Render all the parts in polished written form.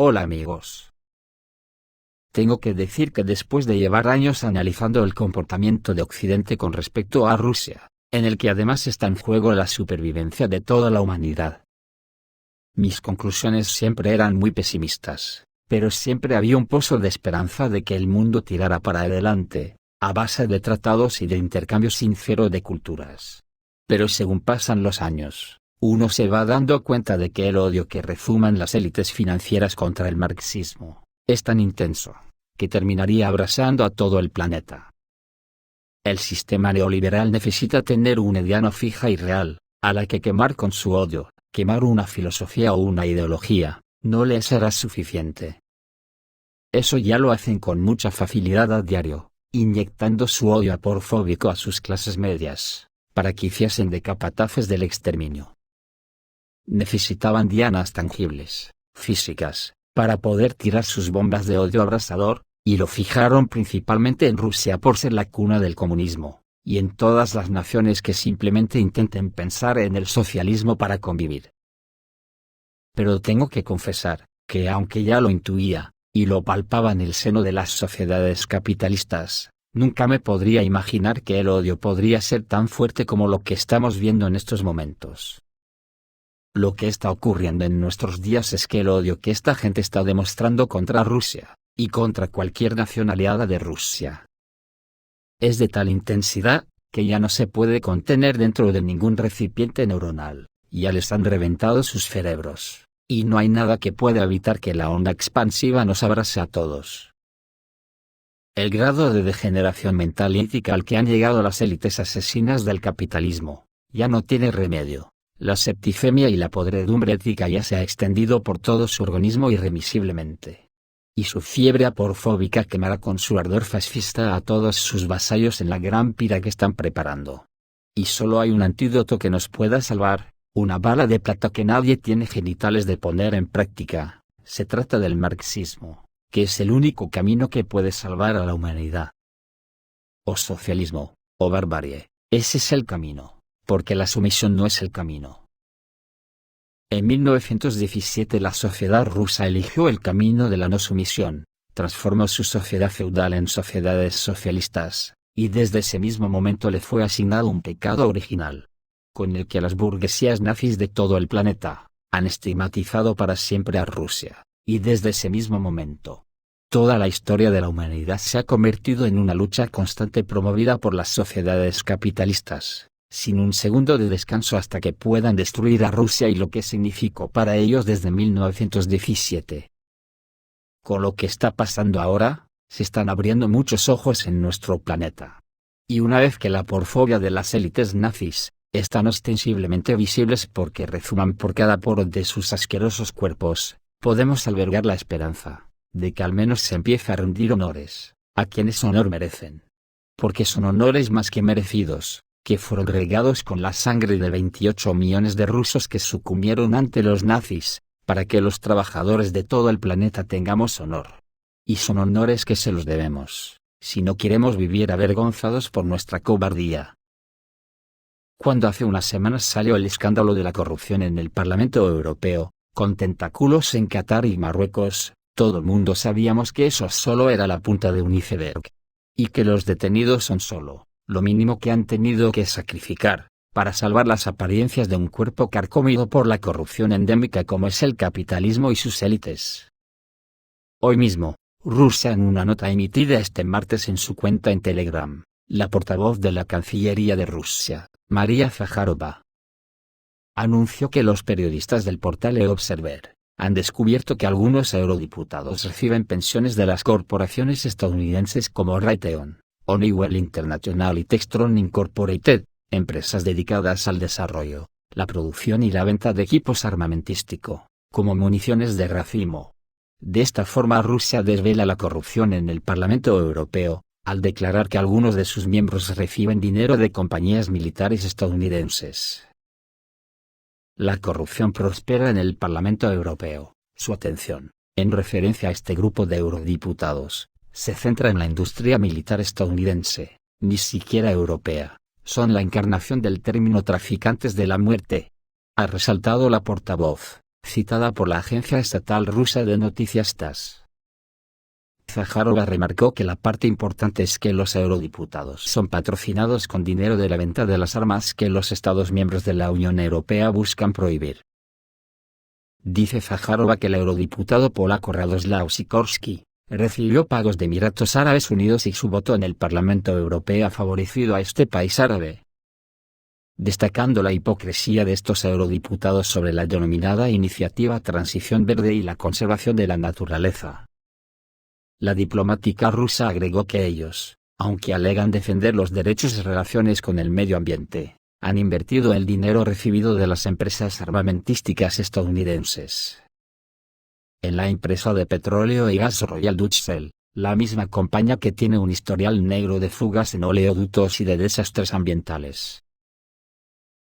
Hola amigos. Tengo que decir que después de llevar años analizando el comportamiento de Occidente con respecto a Rusia, en el que además está en juego la supervivencia de toda la humanidad, mis conclusiones siempre eran muy pesimistas, pero siempre había un pozo de esperanza de que el mundo tirara para adelante, a base de tratados y de intercambio sincero de culturas. Pero según pasan los años, uno se va dando cuenta de que el odio que rezuman las élites financieras contra el marxismo es tan intenso, que terminaría abrasando a todo el planeta. El sistema neoliberal necesita tener una diana fija y real, a la que quemar con su odio. Quemar una filosofía o una ideología, no les será suficiente. Eso ya lo hacen con mucha facilidad a diario, inyectando su odio aporfóbico a sus clases medias, para que hiciesen de capataces del exterminio. Necesitaban dianas tangibles, físicas, para poder tirar sus bombas de odio abrasador, y lo fijaron principalmente en Rusia por ser la cuna del comunismo, y en todas las naciones que simplemente intenten pensar en el socialismo para convivir. Pero tengo que confesar, que aunque ya lo intuía, y lo palpaba en el seno de las sociedades capitalistas, nunca me podría imaginar que el odio podría ser tan fuerte como lo que estamos viendo en estos momentos. Lo que está ocurriendo en nuestros días es que el odio que esta gente está demostrando contra Rusia, y contra cualquier nación aliada de Rusia, es de tal intensidad, que ya no se puede contener dentro de ningún recipiente neuronal, ya les han reventado sus cerebros, y no hay nada que pueda evitar que la onda expansiva nos abrase a todos. El grado de degeneración mental y ética al que han llegado las élites asesinas del capitalismo, ya no tiene remedio. La septicemia y la podredumbre ética ya se ha extendido por todo su organismo irremisiblemente. Y su fiebre aporfóbica quemará con su ardor fascista a todos sus vasallos en la gran pira que están preparando. Y solo hay un antídoto que nos pueda salvar, una bala de plata que nadie tiene genitales de poner en práctica. Se trata del marxismo, que es el único camino que puede salvar a la humanidad. O socialismo, o barbarie, ese es el camino, porque la sumisión no es el camino. En 1917 la sociedad rusa eligió el camino de la no sumisión, transformó su sociedad feudal en sociedades socialistas, y desde ese mismo momento le fue asignado un pecado original, con el que las burguesías nazis de todo el planeta han estigmatizado para siempre a Rusia, y desde ese mismo momento, toda la historia de la humanidad se ha convertido en una lucha constante promovida por las sociedades capitalistas, sin un segundo de descanso hasta que puedan destruir a Rusia y lo que significó para ellos desde 1917. Con lo que está pasando ahora, se están abriendo muchos ojos en nuestro planeta. Y una vez que la porfobia de las élites nazis están ostensiblemente visibles porque rezuman por cada poro de sus asquerosos cuerpos, podemos albergar la esperanza de que al menos se empiece a rendir honores a quienes honor merecen. Porque son honores más que merecidos, que fueron regados con la sangre de 28 millones de rusos que sucumbieron ante los nazis, para que los trabajadores de todo el planeta tengamos honor. Y son honores que se los debemos, si no queremos vivir avergonzados por nuestra cobardía. Cuando hace unas semanas salió el escándalo de la corrupción en el Parlamento Europeo, con tentáculos en Qatar y Marruecos, todo el mundo sabíamos que eso solo era la punta de un iceberg. Y que los detenidos son solo lo mínimo que han tenido que sacrificar, para salvar las apariencias de un cuerpo carcomido por la corrupción endémica como es el capitalismo y sus élites. Hoy mismo, Rusia, en una nota emitida este martes en su cuenta en Telegram, la portavoz de la Cancillería de Rusia, María Zakharova, anunció que los periodistas del portal E-Observer han descubierto que algunos eurodiputados reciben pensiones de las corporaciones estadounidenses como Raytheon, Honeywell International y Textron Incorporated, empresas dedicadas al desarrollo, la producción y la venta de equipos armamentístico, como municiones de racimo. De esta forma Rusia desvela la corrupción en el Parlamento Europeo, al declarar que algunos de sus miembros reciben dinero de compañías militares estadounidenses. La corrupción prospera en el Parlamento Europeo. Su atención, en referencia a este grupo de eurodiputados, se centra en la industria militar estadounidense, ni siquiera europea. Son la encarnación del término traficantes de la muerte, ha resaltado la portavoz. citada por la agencia estatal rusa de noticias TASS. Zaharova remarcó que la parte importante es que los eurodiputados son patrocinados con dinero de la venta de las armas que los Estados miembros de la Unión Europea buscan prohibir. Dice Zaharova que el eurodiputado polaco Radoslaw Sikorski recibió pagos de Emiratos Árabes Unidos y su voto en el Parlamento Europeo ha favorecido a este país árabe, destacando la hipocresía de estos eurodiputados sobre la denominada Iniciativa Transición Verde y la conservación de la naturaleza. La diplomática rusa agregó que ellos, aunque alegan defender los derechos y relaciones con el medio ambiente, han invertido el dinero recibido de las empresas armamentísticas estadounidenses en la empresa de petróleo y gas Royal Dutch Shell, la misma compañía que tiene un historial negro de fugas en oleoductos y de desastres ambientales.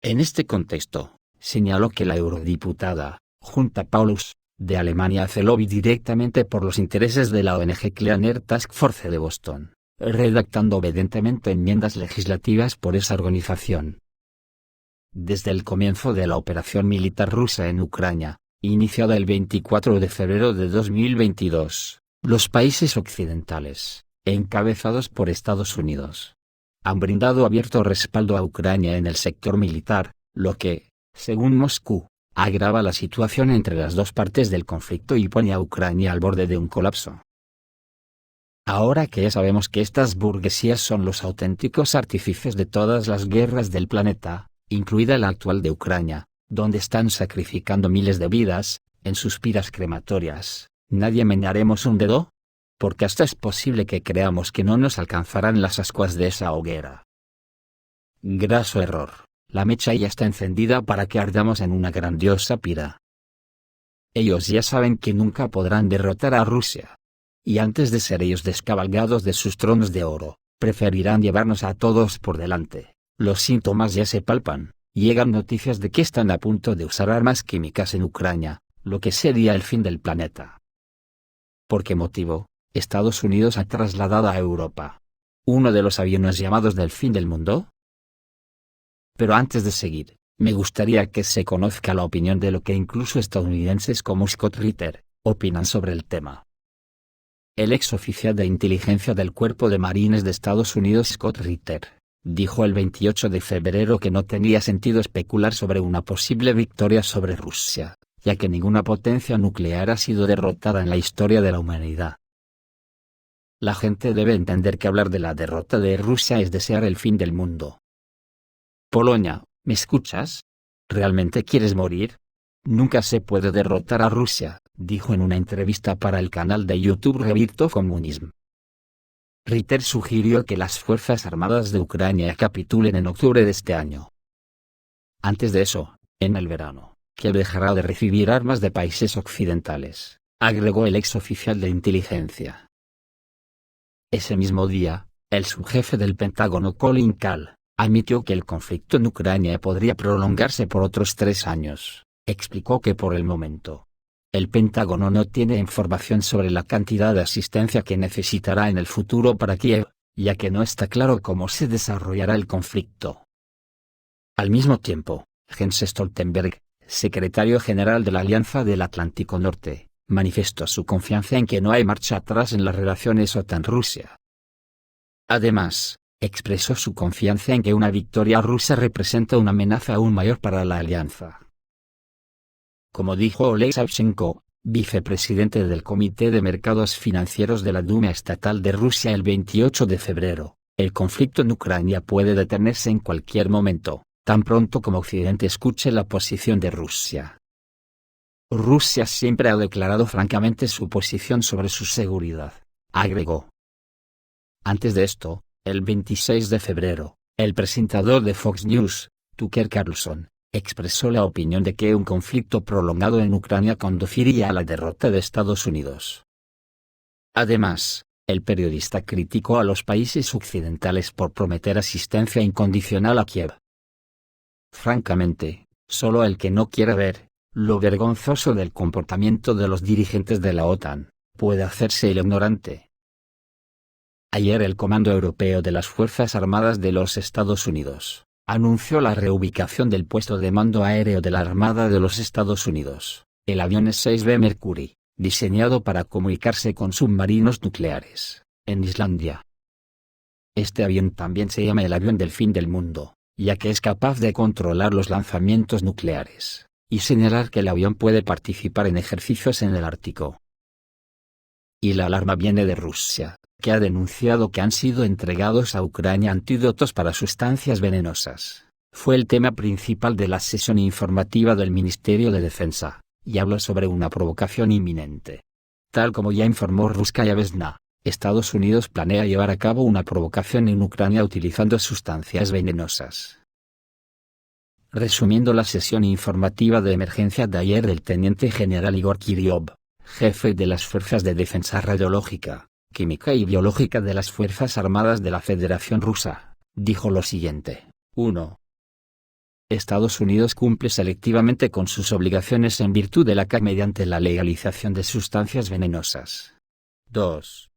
En este contexto, señaló que la eurodiputada, Jutta Paulus, de Alemania hace lobby directamente por los intereses de la ONG Clean Air Task Force de Boston, redactando obedientemente enmiendas legislativas por esa organización. Desde el comienzo de la operación militar rusa en Ucrania, iniciada el 24 de febrero de 2022, los países occidentales, encabezados por Estados Unidos, han brindado abierto respaldo a Ucrania en el sector militar, lo que, según Moscú, agrava la situación entre las dos partes del conflicto y pone a Ucrania al borde de un colapso. Ahora que ya sabemos que estas burguesías son los auténticos artífices de todas las guerras del planeta, incluida la actual de Ucrania, donde están sacrificando miles de vidas, en sus piras crematorias, ¿nadie menearemos un dedo? Porque hasta es posible que creamos que no nos alcanzarán las ascuas de esa hoguera. Graso error. La mecha ya está encendida para que ardamos en una grandiosa pira. Ellos ya saben que nunca podrán derrotar a Rusia. Y antes de ser ellos descabalgados de sus tronos de oro, preferirán llevarnos a todos por delante. Los síntomas ya se palpan. Llegan noticias de que están a punto de usar armas químicas en Ucrania, lo que sería el fin del planeta. ¿Por qué motivo? Estados Unidos ha trasladado a Europa uno de los aviones llamados del fin del mundo. Pero antes de seguir, me gustaría que se conozca la opinión de lo que incluso estadounidenses como Scott Ritter opinan sobre el tema. El ex oficial de inteligencia del Cuerpo de Marines de Estados Unidos Scott Ritter dijo el 28 de febrero que no tenía sentido especular sobre una posible victoria sobre Rusia, ya que ninguna potencia nuclear ha sido derrotada en la historia de la humanidad. La gente debe entender que hablar de la derrota de Rusia es desear el fin del mundo. Polonia, ¿me escuchas? ¿Realmente quieres morir? Nunca se puede derrotar a Rusia, dijo en una entrevista para el canal de YouTube Rebuild Communism. Ritter sugirió que las Fuerzas Armadas de Ucrania capitulen en octubre de este año. Antes de eso, en el verano, que dejará de recibir armas de países occidentales, agregó el ex oficial de inteligencia. Ese mismo día, el subjefe del Pentágono Colin Kahl admitió que el conflicto en Ucrania podría prolongarse por otros 3 años. Explicó que por el momento, el Pentágono no tiene información sobre la cantidad de asistencia que necesitará en el futuro para Kiev, ya que no está claro cómo se desarrollará el conflicto. Al mismo tiempo, Jens Stoltenberg, secretario general de la Alianza del Atlántico Norte, manifestó su confianza en que no hay marcha atrás en las relaciones OTAN-Rusia. Además, expresó su confianza en que una victoria rusa representa una amenaza aún mayor para la alianza. Como dijo Oleg Savchenko, vicepresidente del Comité de Mercados Financieros de la Duma Estatal de Rusia el 28 de febrero, el conflicto en Ucrania puede detenerse en cualquier momento, tan pronto como Occidente escuche la posición de Rusia. Rusia siempre ha declarado francamente su posición sobre su seguridad, agregó. Antes de esto, el 26 de febrero, el presentador de Fox News, Tucker Carlson, expresó la opinión de que un conflicto prolongado en Ucrania conduciría a la derrota de Estados Unidos. Además, el periodista criticó a los países occidentales por prometer asistencia incondicional a Kiev. Francamente, solo el que no quiere ver lo vergonzoso del comportamiento de los dirigentes de la OTAN puede hacerse el ignorante. Ayer el Comando Europeo de las Fuerzas Armadas de los Estados Unidos anunció la reubicación del puesto de mando aéreo de la Armada de los Estados Unidos, El avión S-6B Mercury, diseñado para comunicarse con submarinos nucleares, en Islandia. Este avión también se llama el avión del fin del mundo, ya que es capaz de controlar los lanzamientos nucleares, y señalar que el avión puede participar en ejercicios en el Ártico. Y la alarma viene de Rusia, que ha denunciado que han sido entregados a Ucrania antídotos para sustancias venenosas. Fue el tema principal de la sesión informativa del Ministerio de Defensa, y habló sobre una provocación inminente. Tal como ya informó Russkaya Vesna, Estados Unidos planea llevar a cabo una provocación en Ucrania utilizando sustancias venenosas. Resumiendo la sesión informativa de emergencia de ayer del teniente general Igor Kirillov, jefe de las Fuerzas de Defensa Radiológica, Química y Biológica de las Fuerzas Armadas de la Federación Rusa, dijo lo siguiente: 1. Estados Unidos cumple selectivamente con sus obligaciones en virtud de la CAC mediante la legalización de sustancias venenosas. 2.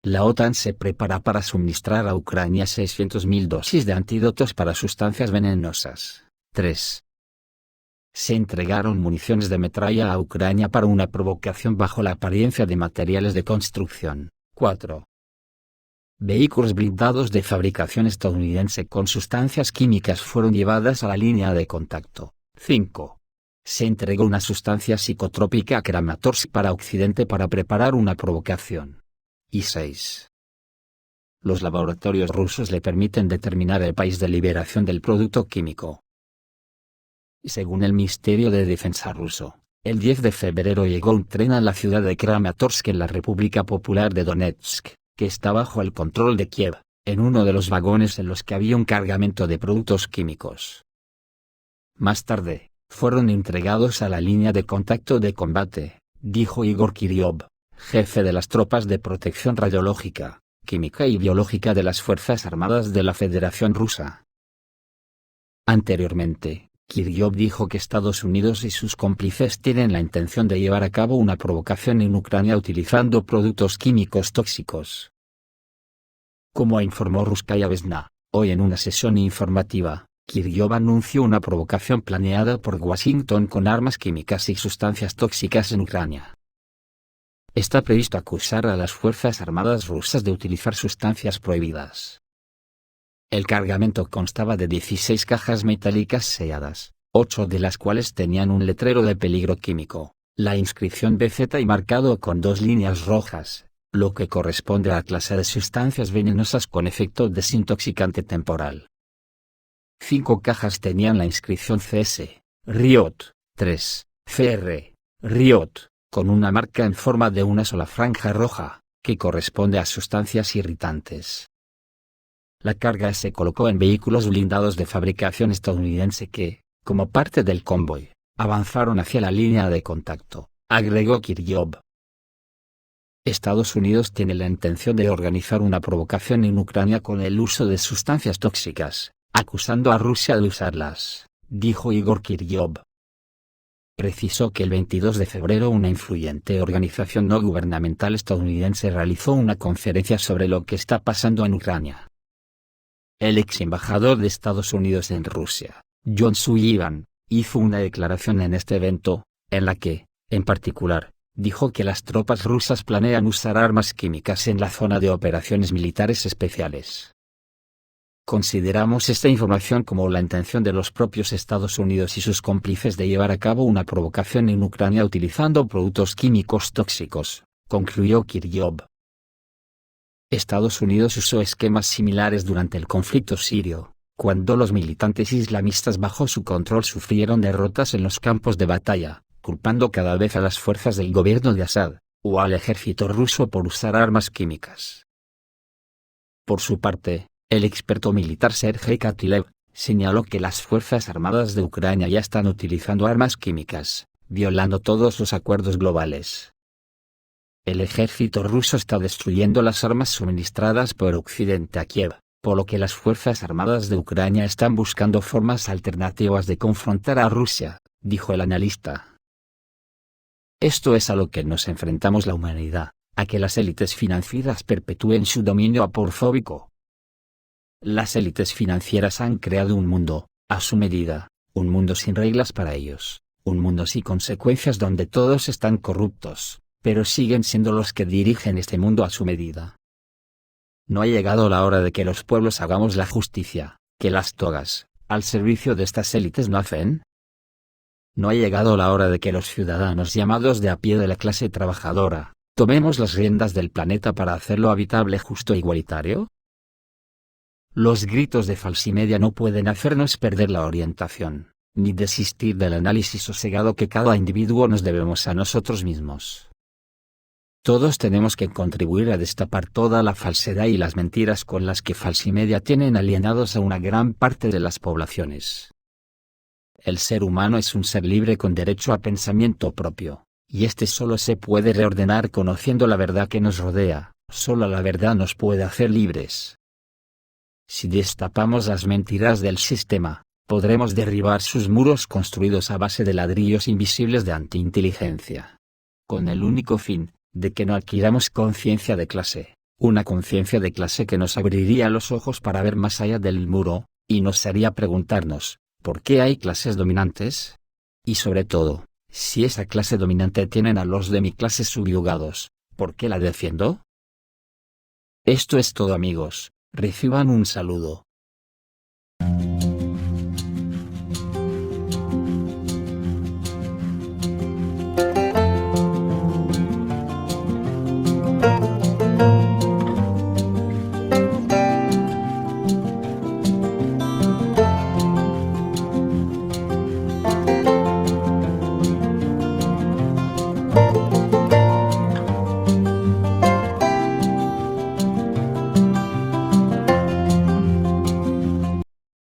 La OTAN se prepara para suministrar a Ucrania 600.000 dosis de antídotos para sustancias venenosas. 3. Se entregaron municiones de metralla a Ucrania para una provocación bajo la apariencia de materiales de construcción. 4. Vehículos blindados de fabricación estadounidense con sustancias químicas fueron llevadas a la línea de contacto. 5. Se entregó una sustancia psicotrópica a Kramatorsk para Occidente para preparar una provocación. Y 6. Los laboratorios rusos le permiten determinar el país de liberación del producto químico. Según el Ministerio de Defensa ruso, el 10 de febrero llegó un tren a la ciudad de Kramatorsk en la República Popular de Donetsk, que está bajo el control de Kiev, en uno de los vagones en los que había un cargamento de productos químicos. Más tarde, fueron entregados a la línea de contacto de combate, dijo Igor Kirillov, jefe de las tropas de protección radiológica, química y biológica de las Fuerzas Armadas de la Federación Rusa. Anteriormente, Kirillov dijo que Estados Unidos y sus cómplices tienen la intención de llevar a cabo una provocación en Ucrania utilizando productos químicos tóxicos. Como informó Russkaya Vesna, hoy en una sesión informativa, Kirillov anunció una provocación planeada por Washington con armas químicas y sustancias tóxicas en Ucrania. Está previsto acusar a las Fuerzas Armadas rusas de utilizar sustancias prohibidas. El cargamento constaba de 16 cajas metálicas selladas, 8 de las cuales tenían un letrero de peligro químico, la inscripción BZ y marcado con 2 líneas rojas, lo que corresponde a la clase de sustancias venenosas con efecto desintoxicante temporal. 5 cajas tenían la inscripción CS, Riot, 3, CR, Riot, con una marca en forma de una sola franja roja, que corresponde a sustancias irritantes. La carga se colocó en vehículos blindados de fabricación estadounidense que, como parte del convoy, avanzaron hacia la línea de contacto, agregó Kirillov. Estados Unidos tiene la intención de organizar una provocación en Ucrania con el uso de sustancias tóxicas, acusando a Rusia de usarlas, dijo Igor Kirillov. Precisó que el 22 de febrero una influyente organización no gubernamental estadounidense realizó una conferencia sobre lo que está pasando en Ucrania. El ex embajador de Estados Unidos en Rusia, John Sullivan, hizo una declaración en este evento, en la que, en particular, dijo que las tropas rusas planean usar armas químicas en la zona de operaciones militares especiales. Consideramos esta información como la intención de los propios Estados Unidos y sus cómplices de llevar a cabo una provocación en Ucrania utilizando productos químicos tóxicos, concluyó Kirillov. Estados Unidos usó esquemas similares durante el conflicto sirio, cuando los militantes islamistas bajo su control sufrieron derrotas en los campos de batalla, culpando cada vez a las fuerzas del gobierno de Assad, o al ejército ruso por usar armas químicas. Por su parte, el experto militar Sergei Katilev señaló que las Fuerzas Armadas de Ucrania ya están utilizando armas químicas, violando todos los acuerdos globales. El ejército ruso está destruyendo las armas suministradas por Occidente a Kiev, por lo que las Fuerzas Armadas de Ucrania están buscando formas alternativas de confrontar a Rusia, dijo el analista. Esto es a lo que nos enfrentamos la humanidad, a que las élites financieras perpetúen su dominio aporfóbico. Las élites financieras han creado un mundo, a su medida, un mundo sin reglas para ellos, Un mundo sin consecuencias donde todos están corruptos, pero siguen siendo los que dirigen este mundo a su medida. No ha llegado la hora de que los pueblos hagamos la justicia, que las togas, al servicio de estas élites no hacen. No ha llegado la hora de que los ciudadanos llamados de a pie de la clase trabajadora, tomemos las riendas del planeta para hacerlo habitable, justo e igualitario. Los gritos de falsimedia no pueden hacernos perder la orientación, ni desistir del análisis sosegado que cada individuo nos debemos a nosotros mismos. Todos tenemos que contribuir a destapar toda la falsedad y las mentiras con las que falsimedia tienen alienados a una gran parte de las poblaciones. El ser humano es un ser libre con derecho a pensamiento propio, y este solo se puede reordenar conociendo la verdad que nos rodea. Solo la verdad nos puede hacer libres. Si destapamos las mentiras del sistema, podremos derribar sus muros construidos a base de ladrillos invisibles de antiinteligencia. Con el único fin, de que no adquiramos conciencia de clase, una conciencia de clase que nos abriría los ojos para ver más allá del muro, y nos haría preguntarnos, ¿por qué hay clases dominantes? Y sobre todo, si esa clase dominante tienen a los de mi clase subyugados, ¿por qué la defiendo? Esto es todo, amigos. Reciban un saludo.